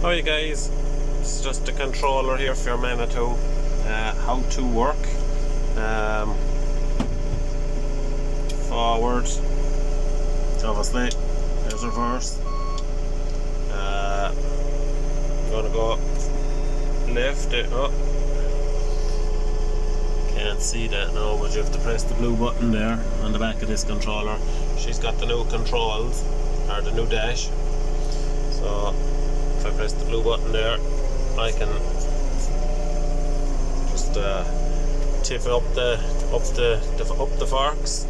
Hi guys, it's just a controller here for your Manitou. How to work. Forward, obviously, there's reverse. I'm gonna go left it up. Can't see that now, but you have to press the blue button there on the back of this controller. She's got the new controls, or the new dash. So if I press the blue button there, I can just tip up the forks.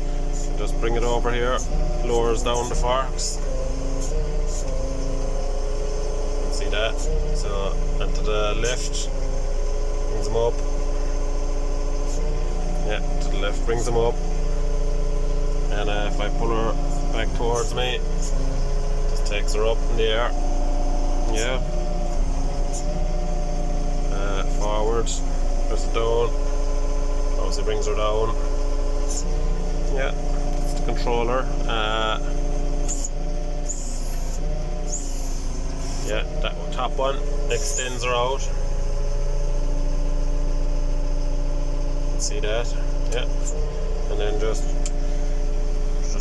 Just bring it over here, lowers down the forks. See that? So, and to the left, brings them up. Yeah, to the left brings them up. And if I pull her back towards me, just takes her up in the air. Yeah. Forward, press it down. Obviously brings her down. Yeah, it's the controller. Yeah, that top one extends her out. See that? Yeah. And then just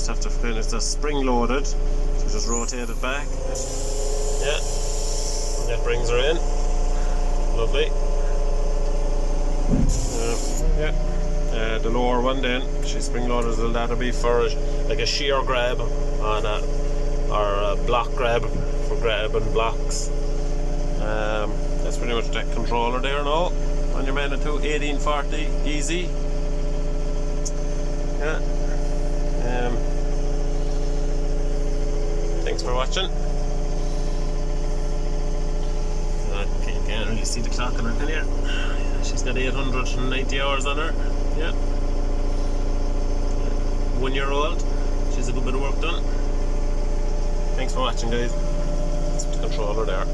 have to feel it's spring loaded. So just rotate it back. Yeah. And that brings her in. Lovely. The lower one then, she's spring loaded, so that'll be for like a shear grab on or a block grab for grabbing blocks. That's pretty much that controller there now on your Manitou 1840 easy. Yeah. Thanks for watching. You can't really see the clock on her, can you? She's got 890 hours on her. Yeah. 1 year old. She's a good bit of work done. Thanks for watching, guys. That's the controller there.